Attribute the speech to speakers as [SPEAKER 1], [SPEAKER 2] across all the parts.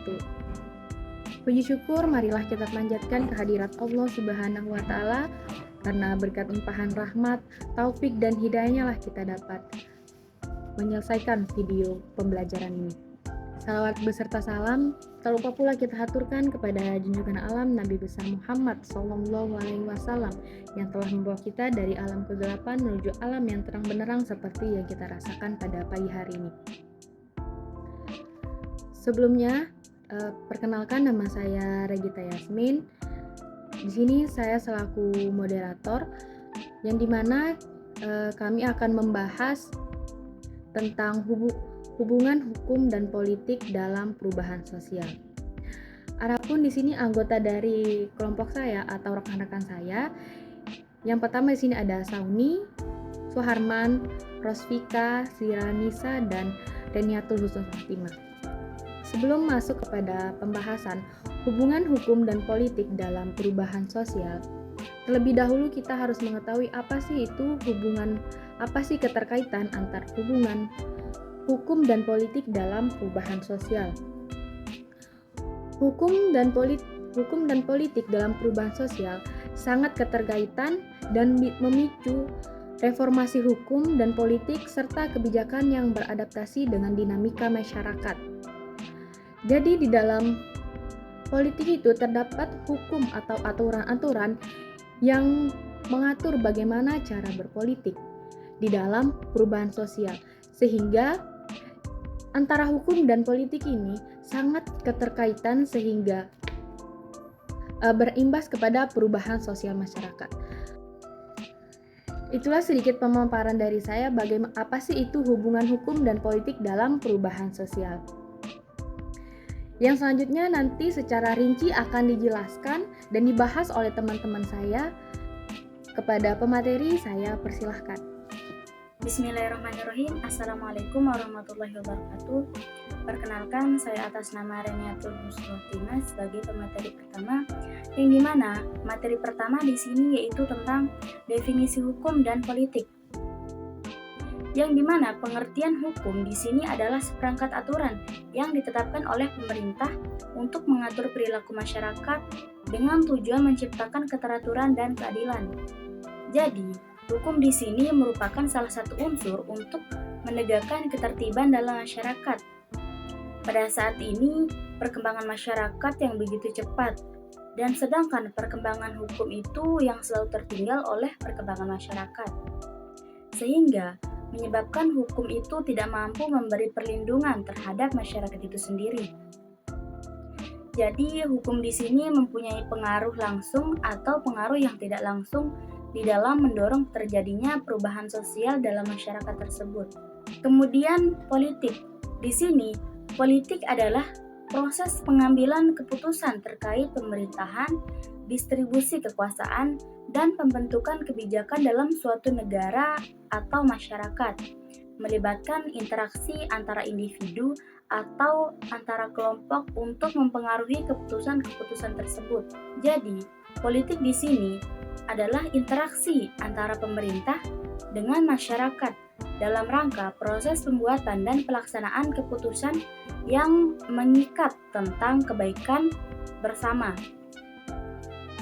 [SPEAKER 1] wabarakatuh. Puji syukur marilah kita panjatkan kehadirat Allah Subhanahu wa taala, karena berkat limpahan rahmat, taufik dan hidayahnya lah kita dapat menyelesaikan video pembelajaran ini. Salawat beserta salam tak lupa pula kita haturkan kepada junjungan alam Nabi besar Muhammad SAW yang telah membawa kita dari alam kegelapan menuju alam yang terang benderang seperti yang kita rasakan pada pagi hari ini. Sebelumnya, perkenalkan, nama saya Regita Yasmin. Di sini saya selaku moderator, yang dimana kami akan membahas tentang hubungan hukum dan politik dalam perubahan sosial. Adapun di sini anggota dari kelompok saya atau rekan-rekan saya, yang pertama di sini ada Sauni, Suharman, Rosvika, Siranisa, dan Reniatul Husnul Fatimah. Sebelum masuk kepada pembahasan hubungan hukum dan politik dalam perubahan sosial, terlebih dahulu kita harus mengetahui apa sih keterkaitan antar hubungan hukum dan politik dalam perubahan sosial. Hukum dan politik dalam perubahan sosial sangat keterkaitan dan memicu reformasi hukum dan politik serta kebijakan yang beradaptasi dengan dinamika masyarakat. Jadi di dalam politik itu terdapat hukum atau aturan-aturan yang mengatur bagaimana cara berpolitik di dalam perubahan sosial, sehingga antara hukum dan politik ini sangat keterkaitan sehingga berimbas kepada perubahan sosial masyarakat. Itulah sedikit pemaparan dari saya bagaimana apa sih itu hubungan hukum dan politik dalam perubahan sosial. Yang selanjutnya nanti secara rinci akan dijelaskan dan dibahas oleh teman-teman saya. Kepada pemateri saya persilahkan.
[SPEAKER 2] Bismillahirrahmanirrahim. Assalamualaikum warahmatullahi wabarakatuh. Perkenalkan, saya atas nama Reniatul Husnul Fatimah sebagai pemateri pertama, yang dimana materi pertama di sini yaitu tentang definisi hukum dan politik. Yang dimana pengertian hukum di sini adalah seperangkat aturan yang ditetapkan oleh pemerintah untuk mengatur perilaku masyarakat dengan tujuan menciptakan keteraturan dan keadilan. Jadi, hukum di sini merupakan salah satu unsur untuk menegakkan ketertiban dalam masyarakat. Pada saat ini, perkembangan masyarakat yang begitu cepat, dan sedangkan perkembangan hukum itu yang selalu tertinggal oleh perkembangan masyarakat. Sehingga, menyebabkan hukum itu tidak mampu memberi perlindungan terhadap masyarakat itu sendiri. Jadi, hukum di sini mempunyai pengaruh langsung atau pengaruh yang tidak langsung di dalam mendorong terjadinya perubahan sosial dalam masyarakat tersebut. Kemudian, politik. Di sini, politik adalah proses pengambilan keputusan terkait pemerintahan, distribusi kekuasaan, dan pembentukan kebijakan dalam suatu negara atau masyarakat, melibatkan interaksi antara individu atau antara kelompok untuk mempengaruhi keputusan-keputusan tersebut. Jadi, politik di sini adalah interaksi antara pemerintah dengan masyarakat dalam rangka proses pembuatan dan pelaksanaan keputusan yang mengikat tentang kebaikan bersama.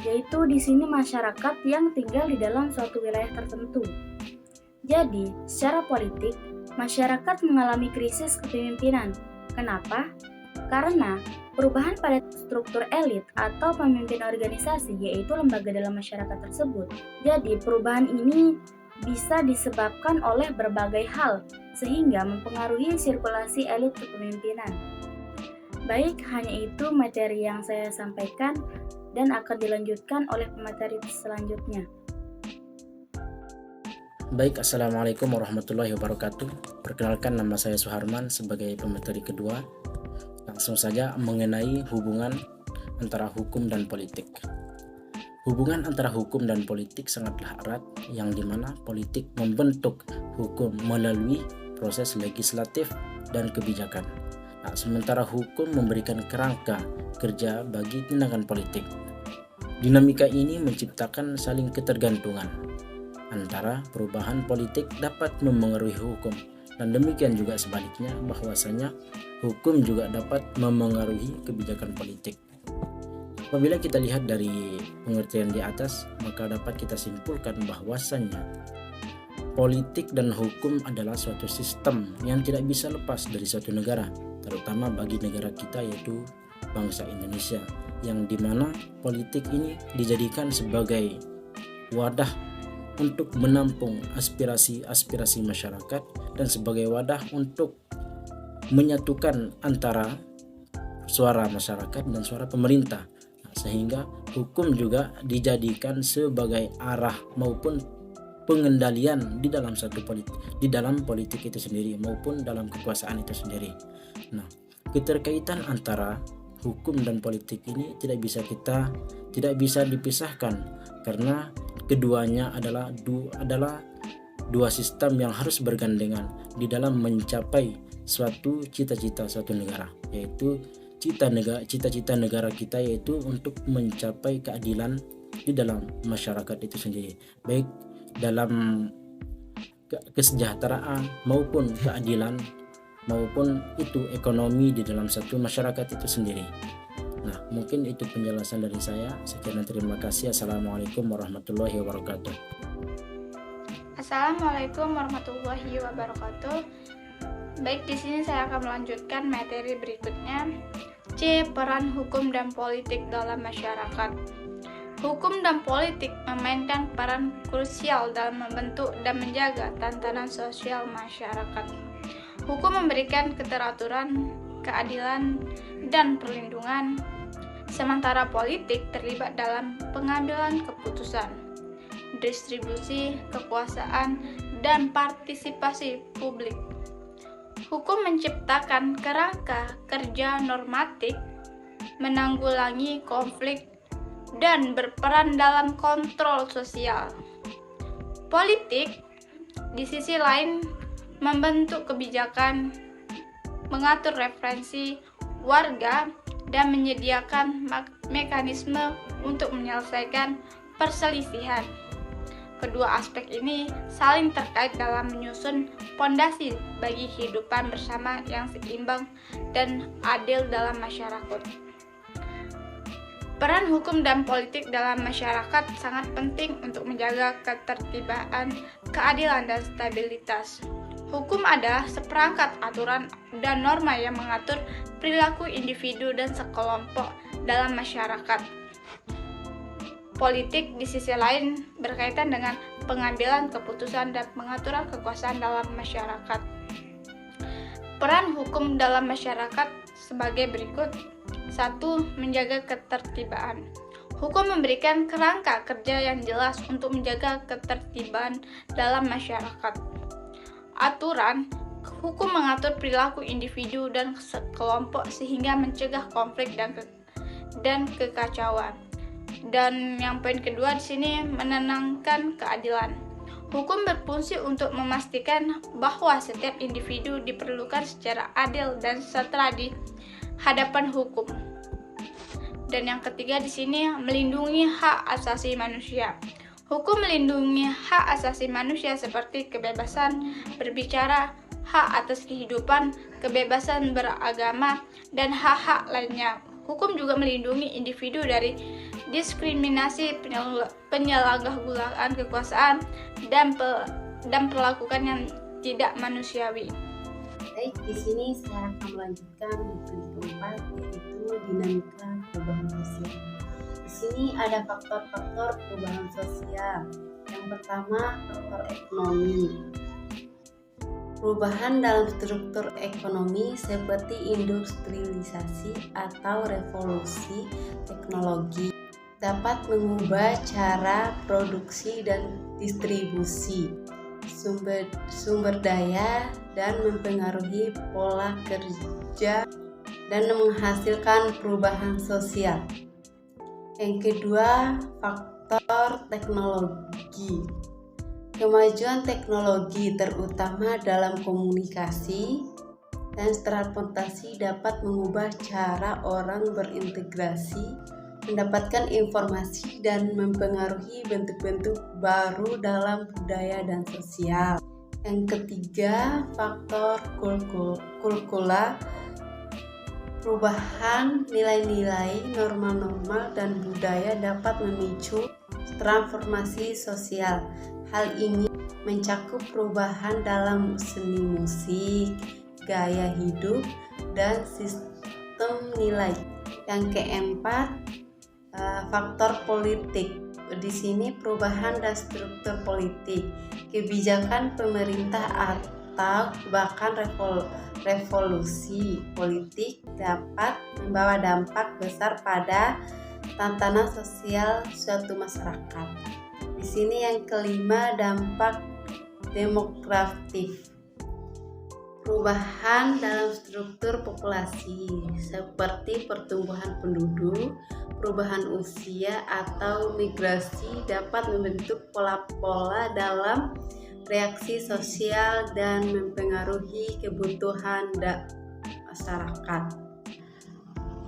[SPEAKER 2] Yaitu di sini masyarakat yang tinggal di dalam suatu wilayah tertentu. Jadi, secara politik, masyarakat mengalami krisis kepemimpinan. Kenapa? Karena perubahan pada struktur elit atau pemimpin organisasi, yaitu lembaga dalam masyarakat tersebut. Jadi, perubahan ini bisa disebabkan oleh berbagai hal, sehingga mempengaruhi sirkulasi elit kepemimpinan. Baik, hanya itu materi yang saya sampaikan dan akan dilanjutkan oleh pemateri selanjutnya.
[SPEAKER 3] Baik, Assalamualaikum warahmatullahi wabarakatuh. Perkenalkan, nama saya Suharman sebagai pemateri kedua. Langsung saja mengenai hubungan antara hukum dan politik. Hubungan antara hukum dan politik sangatlah erat, yang dimana politik membentuk hukum melalui proses legislatif dan kebijakan. Sementara hukum memberikan kerangka kerja bagi tindakan politik. Dinamika ini menciptakan saling ketergantungan antara perubahan politik dapat memengaruhi hukum, Dan demikian juga sebaliknya, bahwasanya hukum juga dapat memengaruhi kebijakan politik. Apabila kita lihat dari pengertian di atas, maka dapat kita simpulkan bahwasanya politik dan hukum adalah suatu sistem yang tidak bisa lepas dari suatu negara, terutama bagi negara kita yaitu bangsa Indonesia, yang dimana politik ini dijadikan sebagai wadah untuk menampung aspirasi-aspirasi masyarakat dan sebagai wadah untuk menyatukan antara suara masyarakat dan suara pemerintah. Sehingga hukum juga dijadikan sebagai arah maupun pengendalian di dalam politik itu sendiri maupun dalam kekuasaan itu sendiri. Nah, keterkaitan antara hukum dan politik ini tidak bisa dipisahkan, karena keduanya adalah dua sistem yang harus bergandengan di dalam mencapai suatu cita-cita suatu negara, yaitu cita-cita negara kita, yaitu untuk mencapai keadilan di dalam masyarakat itu sendiri, baik dalam kesejahteraan maupun keadilan maupun itu ekonomi di dalam satu masyarakat itu sendiri. Nah, mungkin itu penjelasan dari saya. Sekian dan terima kasih. Assalamualaikum warahmatullahi wabarakatuh.
[SPEAKER 4] Assalamualaikum warahmatullahi wabarakatuh. Baik, di sini saya akan melanjutkan materi berikutnya. C. Peran hukum dan politik dalam masyarakat. Hukum dan politik memainkan peran krusial dalam membentuk dan menjaga tatanan sosial masyarakat. Hukum memberikan keteraturan, keadilan, dan perlindungan, sementara politik terlibat dalam pengambilan keputusan, distribusi kekuasaan, dan partisipasi publik. Hukum menciptakan kerangka kerja normatif, menanggulangi konflik, dan berperan dalam kontrol sosial. Politik, di sisi lain, membentuk kebijakan, mengatur referensi warga, dan menyediakan mekanisme untuk menyelesaikan perselisihan. Kedua aspek ini saling terkait dalam menyusun fondasi bagi kehidupan bersama yang seimbang dan adil dalam masyarakat. Peran hukum dan politik dalam masyarakat sangat penting untuk menjaga ketertiban, keadilan, dan stabilitas. Hukum adalah seperangkat aturan dan norma yang mengatur perilaku individu dan sekelompok dalam masyarakat. Politik di sisi lain berkaitan dengan pengambilan keputusan dan pengaturan kekuasaan dalam masyarakat. Peran hukum dalam masyarakat sebagai berikut. 1. Menjaga ketertiban. Hukum memberikan kerangka kerja yang jelas untuk menjaga ketertiban dalam masyarakat. Aturan hukum mengatur perilaku individu dan sekelompok sehingga mencegah konflik dan kekacauan. Dan yang poin kedua di sini, menenangkan keadilan. Hukum berfungsi untuk memastikan bahwa setiap individu diperlukan secara adil dan setara di hadapan hukum. Dan yang ketiga di sini, melindungi hak asasi manusia. Hukum melindungi hak asasi manusia seperti kebebasan berbicara, hak atas kehidupan, kebebasan beragama, dan hak-hak lainnya. Hukum juga melindungi individu dari diskriminasi, penyalahgunaan kekuasaan, dan perlakuan yang tidak manusiawi.
[SPEAKER 5] Baik, di sini saya akan melanjutkan materi keempat, yaitu dinamika perubahan sosial. Di sini ada faktor-faktor perubahan sosial. Yang pertama, faktor ekonomi. Perubahan dalam struktur ekonomi seperti industrialisasi atau revolusi teknologi dapat mengubah cara produksi dan distribusi sumber daya dan mempengaruhi pola kerja dan menghasilkan perubahan sosial. Yang kedua, faktor teknologi. Kemajuan teknologi terutama dalam komunikasi dan transportasi dapat mengubah cara orang berintegrasi, mendapatkan informasi, dan mempengaruhi bentuk-bentuk baru dalam budaya dan sosial. Yang ketiga, faktor kultural. Perubahan nilai-nilai, norma-norma, dan budaya dapat memicu transformasi sosial. Hal ini mencakup perubahan dalam seni musik, gaya hidup, dan sistem nilai. Yang keempat, faktor politik. Di sini perubahan dan struktur politik, kebijakan pemerintah atau bahkan revolusi politik dapat membawa dampak besar pada tatanan sosial suatu masyarakat. Di sini yang kelima, dampak demografis. Perubahan dalam struktur populasi seperti pertumbuhan penduduk, perubahan usia, atau migrasi dapat membentuk pola-pola dalam reaksi sosial dan mempengaruhi kebutuhan masyarakat.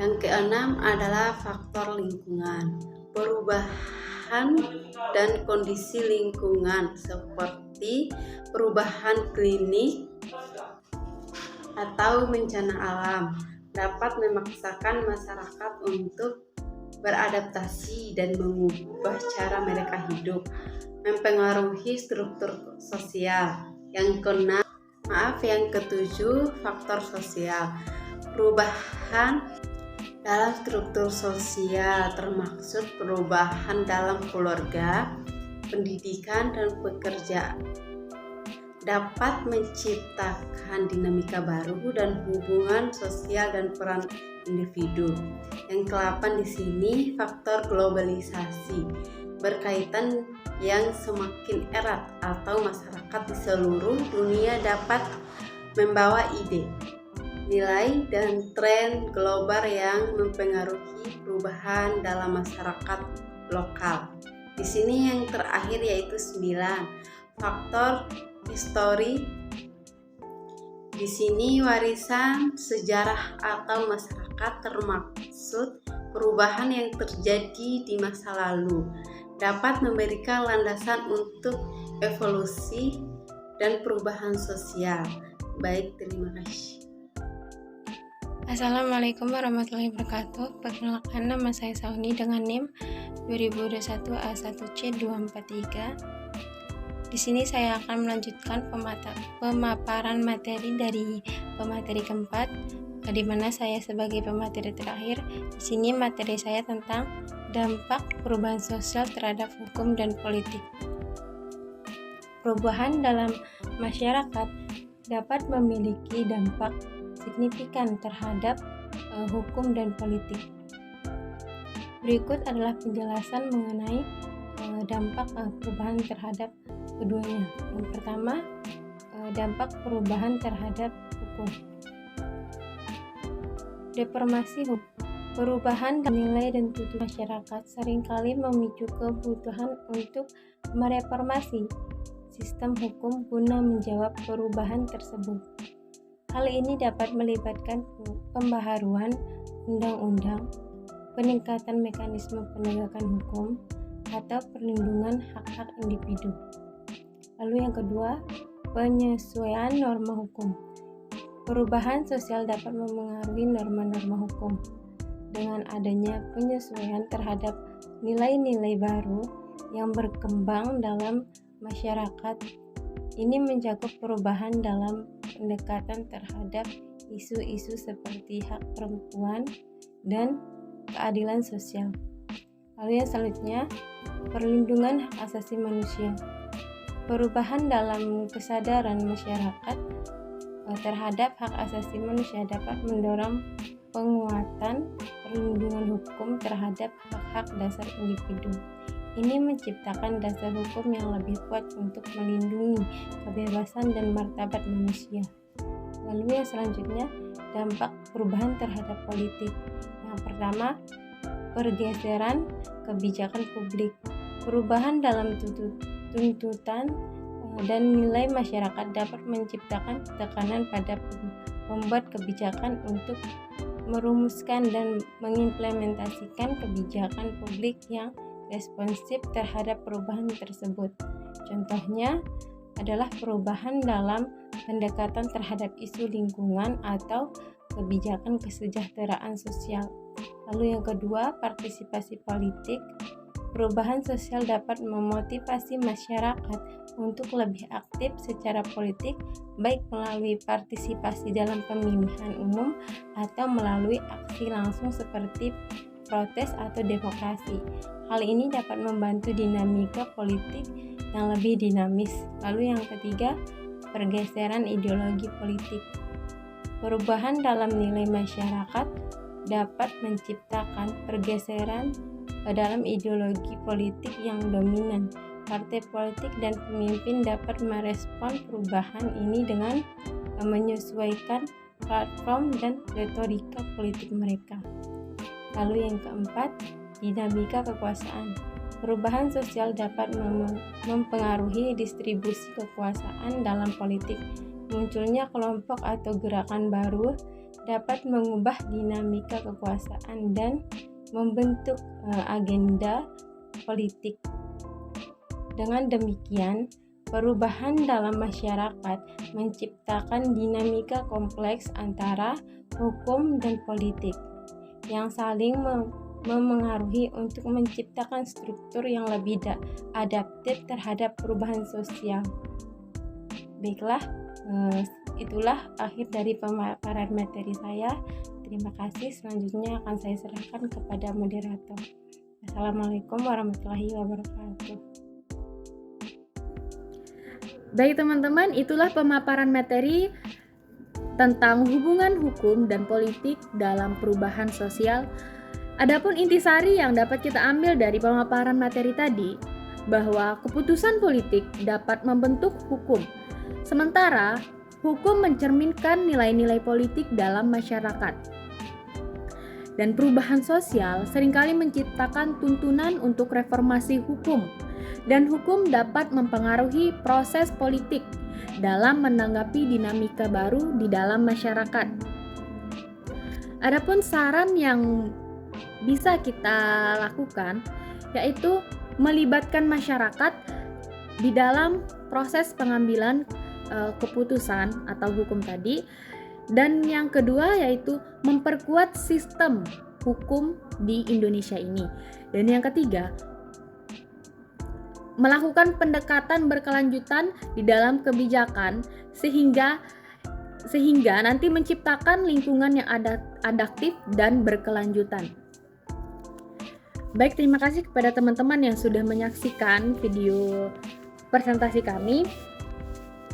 [SPEAKER 5] Yang keenam adalah faktor lingkungan. Perubahan dan kondisi lingkungan seperti perubahan klinik atau bencana alam dapat memaksakan masyarakat untuk beradaptasi dan mengubah cara mereka hidup, mempengaruhi struktur sosial. Yang ketujuh, faktor sosial. Perubahan dalam struktur sosial termaksud perubahan dalam keluarga, pendidikan, dan pekerjaan dapat menciptakan dinamika baru dan hubungan sosial dan peran individu. Yang ke-8 di sini, faktor globalisasi, berkaitan yang semakin erat atau masyarakat di seluruh dunia dapat membawa ide, nilai, dan tren global yang mempengaruhi perubahan dalam masyarakat lokal. Di sini yang terakhir yaitu 9, faktor histori. Di sini warisan sejarah atau masyarakat termaksud perubahan yang terjadi di masa lalu dapat memberikan landasan untuk evolusi dan perubahan sosial. Baik, terima kasih.
[SPEAKER 6] Assalamualaikum warahmatullahi wabarakatuh. Perkenalkan, nama saya Sauni dengan NIM 2021 A1C243. Di sini saya akan melanjutkan pemaparan materi dari pemateri keempat, di mana saya sebagai pemateri terakhir. Di sini materi saya tentang dampak perubahan sosial terhadap hukum dan politik. Perubahan dalam masyarakat dapat memiliki dampak signifikan terhadap hukum dan politik. Berikut adalah penjelasan mengenai dampak perubahan terhadap keduanya. Yang pertama, dampak perubahan terhadap hukum. Deformasi hukum. Perubahan nilai dan tujuan masyarakat seringkali memicu kebutuhan untuk mereformasi sistem hukum guna menjawab perubahan tersebut. Hal ini dapat melibatkan pembaharuan undang-undang, peningkatan mekanisme penegakan hukum, atau perlindungan hak-hak individu. Lalu yang kedua, penyesuaian norma hukum. Perubahan sosial dapat memengaruhi norma-norma hukum. Dengan adanya penyesuaian terhadap nilai-nilai baru yang berkembang dalam masyarakat, ini mencakup perubahan dalam pendekatan terhadap isu-isu seperti hak perempuan dan keadilan sosial. Lalu yang selanjutnya, perlindungan hak asasi manusia. Perubahan dalam kesadaran masyarakat terhadap hak asasi manusia dapat mendorong penguatan perlindungan hukum terhadap hak-hak dasar individu. Ini menciptakan dasar hukum yang lebih kuat untuk melindungi kebebasan dan martabat manusia. Lalu yang selanjutnya, dampak perubahan terhadap politik. Yang pertama, pergeseran kebijakan publik. Perubahan dalam tuntutan dan nilai masyarakat dapat menciptakan tekanan pada pembuat kebijakan untuk merumuskan dan mengimplementasikan kebijakan publik yang responsif terhadap perubahan tersebut. Contohnya, adalah perubahan dalam pendekatan terhadap isu lingkungan atau kebijakan kesejahteraan sosial. Lalu yang kedua, partisipasi politik. Perubahan sosial dapat memotivasi masyarakat untuk lebih aktif secara politik, baik melalui partisipasi dalam pemilihan umum atau melalui aksi langsung seperti protes atau demokrasi. Hal ini dapat membantu dinamika politik yang lebih dinamis. Lalu yang ketiga, pergeseran ideologi politik. Perubahan dalam nilai masyarakat dapat menciptakan pergeseran dalam ideologi politik yang dominan. Partai politik dan pemimpin dapat merespon perubahan ini dengan menyesuaikan platform dan retorika politik mereka. Lalu yang keempat, dinamika kekuasaan. Perubahan sosial dapat mempengaruhi distribusi kekuasaan dalam politik. Munculnya kelompok atau gerakan baru dapat mengubah dinamika kekuasaan dan membentuk agenda politik. Dengan demikian, perubahan dalam masyarakat menciptakan dinamika kompleks antara hukum dan politik yang saling memengaruhi untuk menciptakan struktur yang lebih adaptif terhadap perubahan sosial. Baiklah, itulah akhir dari pemaparan materi saya. Terima kasih. Selanjutnya akan saya serahkan kepada moderator. Assalamualaikum warahmatullahi wabarakatuh.
[SPEAKER 1] Baik teman-teman, itulah pemaparan materi tentang hubungan hukum dan politik dalam perubahan sosial. Adapun intisari yang dapat kita ambil dari pemaparan materi tadi, bahwa keputusan politik dapat membentuk hukum, sementara hukum mencerminkan nilai-nilai politik dalam masyarakat. Dan perubahan sosial seringkali menciptakan tuntunan untuk reformasi hukum, dan hukum dapat mempengaruhi proses politik dalam menanggapi dinamika baru di dalam masyarakat. Adapun saran yang bisa kita lakukan yaitu melibatkan masyarakat di dalam proses pengambilan keputusan atau hukum tadi. Dan yang kedua yaitu memperkuat sistem hukum di Indonesia ini. Dan yang ketiga, melakukan pendekatan berkelanjutan di dalam kebijakan sehingga nanti menciptakan lingkungan yang adaptif dan berkelanjutan. Baik, terima kasih kepada teman-teman yang sudah menyaksikan video presentasi kami.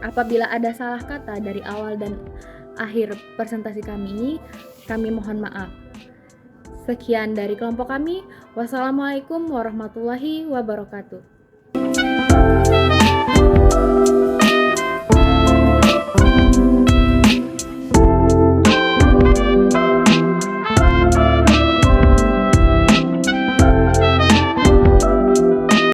[SPEAKER 1] Apabila ada salah kata dari awal dan akhir presentasi kami ini, kami mohon maaf. Sekian dari kelompok kami. Wassalamualaikum warahmatullahi wabarakatuh.